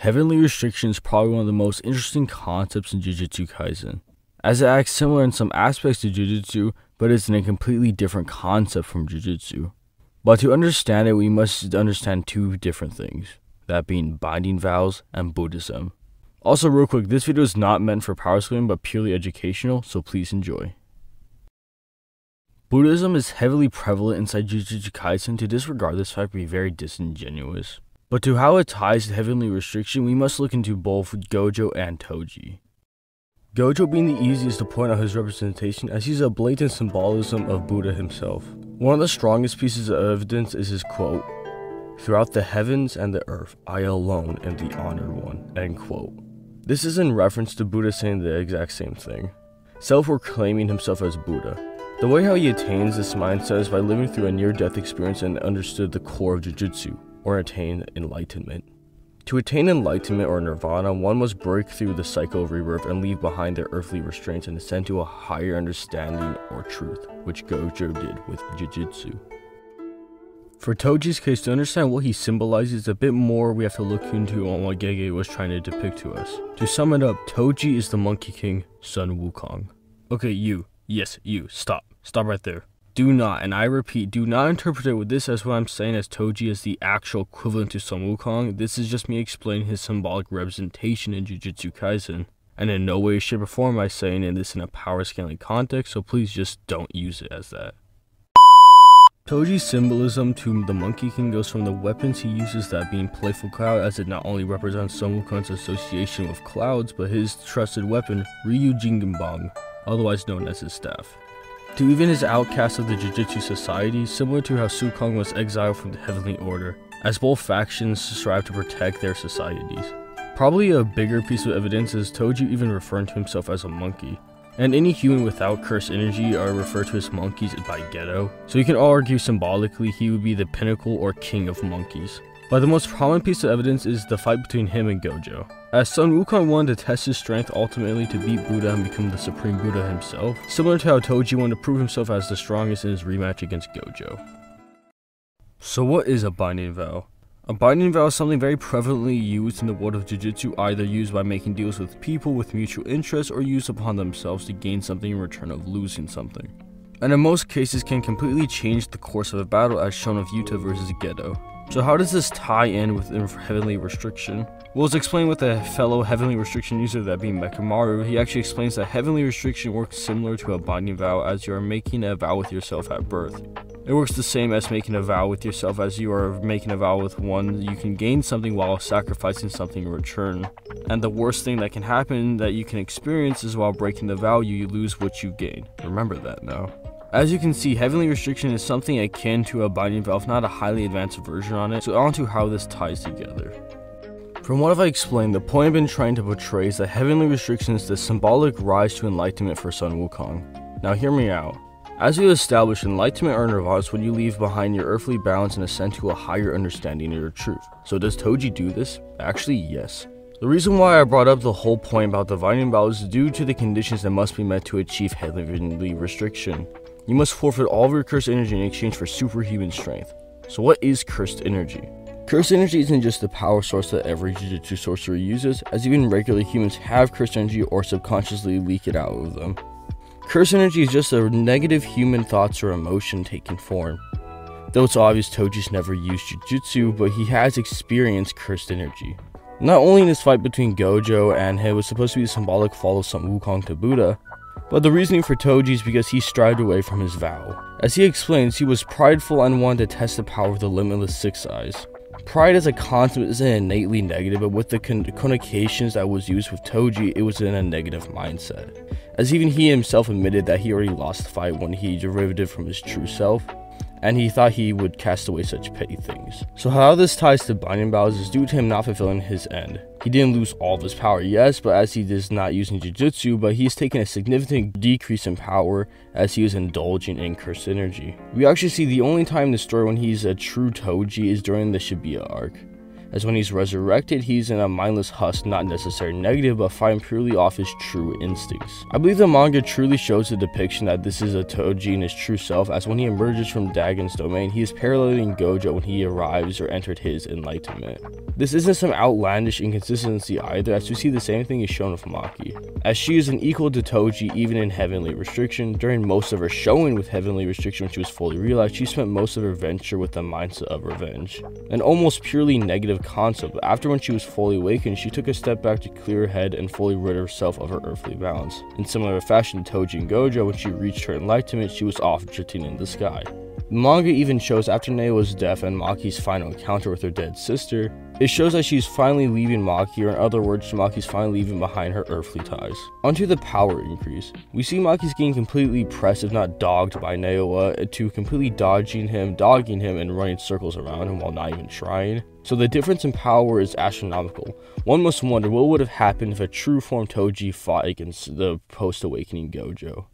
Heavenly Restriction is probably one of the most interesting concepts in Jujutsu Kaisen, as it acts similar in some aspects to Jujutsu, but it's in a completely different concept from Jujutsu. But to understand it, we must understand two different things, that being binding vows and Buddhism. Also, real quick, this video is not meant for power scaling but purely educational, so please enjoy. Buddhism is heavily prevalent inside Jujutsu Kaisen. To disregard this fact would be very disingenuous. But to how it ties to Heavenly Restriction, we must look into both Gojo and Toji. Gojo being the easiest to point out his representation, as he's a blatant symbolism of Buddha himself. One of the strongest pieces of evidence is his quote, "Throughout the heavens and the earth, I alone am the honored one," end quote. This is in reference to Buddha saying the exact same thing, self-proclaiming himself as Buddha. The way how he attains this mindset is by living through a near-death experience and understood the core of Jujutsu, or attain enlightenment. To attain enlightenment or nirvana, one must break through the cycle of rebirth and leave behind their earthly restraints and ascend to a higher understanding or truth, which Gojo did with Jujutsu. For Toji's case, to understand what he symbolizes a bit more, we have to look into on what Gege was trying to depict to us. To sum it up, Toji is the Monkey King, Sun Wukong. Okay, you. Yes, you. Stop. Stop right there. Do not, and I repeat, do not interpret it with this as what I'm saying as Toji is the actual equivalent to Sun Wukong. This is just me explaining his symbolic representation in Jujutsu Kaisen. And in no way, shape, or form am I saying this in a power scaling context, so please just don't use it as that. Toji's symbolism to the Monkey King goes from the weapons he uses, that being Playful Cloud, as it not only represents Sun Wukong's association with clouds, but his trusted weapon, Ryu Jingenbang, otherwise known as his staff. To even his outcast of the Jujutsu Society, similar to how Sukong was exiled from the Heavenly Order, as both factions strive to protect their societies. Probably a bigger piece of evidence is Toji even referring to himself as a monkey. And any human without cursed energy are referred to as monkeys by Geto, so you can argue symbolically he would be the pinnacle or king of monkeys. But the most prominent piece of evidence is the fight between him and Gojo, as Sun Wukong wanted to test his strength ultimately to beat Buddha and become the Supreme Buddha himself, similar to how Toji wanted to prove himself as the strongest in his rematch against Gojo. So what is a binding vow? A binding vow is something very prevalently used in the world of Jujutsu, either used by making deals with people with mutual interest or used upon themselves to gain something in return of losing something. And in most cases can completely change the course of a battle, as shown with Yuta versus Geto. So how does this tie in with Heavenly Restriction? Well, as explained with a fellow Heavenly Restriction user, that being Mechamaru, he actually explains that Heavenly Restriction works similar to a binding vow, as you are making a vow with yourself at birth. It works the same as making a vow with yourself, as you are making a vow with one. You can gain something while sacrificing something in return. And the worst thing that can happen that you can experience is while breaking the vow, you lose what you gain. Remember that now. As you can see, Heavenly Restriction is something akin to a binding vow, if not a highly advanced version on it, so on to how this ties together. From what I've explained, the point I've been trying to portray is that Heavenly Restriction is the symbolic rise to enlightenment for Sun Wukong. Now hear me out. As we established, enlightenment or nirvana is when you leave behind your earthly balance and ascend to a higher understanding of your truth. So does Toji do this? Actually, yes. The reason why I brought up the whole point about the binding vow is due to the conditions that must be met to achieve Heavenly Restriction. You must forfeit all of your cursed energy in exchange for superhuman strength. So what is cursed energy? Cursed energy isn't just the power source that every Jujutsu sorcerer uses, as even regular humans have cursed energy or subconsciously leak it out of them. Cursed energy is just a negative human thoughts or emotion taking form. Though it's obvious Toji's never used Jujutsu, but he has experienced cursed energy. Not only in his fight between Gojo and him was supposed to be the symbolic fall of Sun Wukong to Buddha, but the reasoning for Toji is because he strayed away from his vow. As he explains, he was prideful and wanted to test the power of the limitless Six Eyes. Pride as a concept isn't innately negative, but with the connotations that was used with Toji, it was in a negative mindset. As even he himself admitted that he already lost the fight when he derivative from his true self, and he thought he would cast away such petty things. So how this ties to binding vows is due to him not fulfilling his end. He didn't lose all of his power, yes, but as he is not using Jujutsu, but he's taken a significant decrease in power as he is indulging in cursed energy. We actually see the only time in the story when he's a true Toji is during the Shibuya arc. as when he's resurrected, he's in a mindless husk, not necessarily negative, but fighting purely off his true instincts. I believe the manga truly shows the depiction that this is a Toji in his true self, as when he emerges from Dagon's domain, he is paralleling Gojo when he arrives or entered his enlightenment. This isn't some outlandish inconsistency either, as we see the same thing is shown with Maki, as she is an equal to Toji even in Heavenly Restriction. During most of her showing with Heavenly Restriction when she was fully realized, she spent most of her venture with the mindset of revenge, an almost purely negative concept. But after when she was fully awakened, she took a step back to clear her head and fully rid herself of her earthly bounds. In similar fashion to Toji and Gojo, when she reached her enlightenment, she was off drifting in the sky. The manga even shows after Neo's death and Maki's final encounter with her dead sister, it shows that she's finally leaving Maki, or in other words, Maki's finally leaving behind her earthly ties. Onto the power increase. We see Maki's getting completely pressed, if not dogged, by Neoa, to completely dogging him, and running circles around him while not even trying. So the difference in power is astronomical. One must wonder what would have happened if a true form Toji fought against the post-awakening Gojo.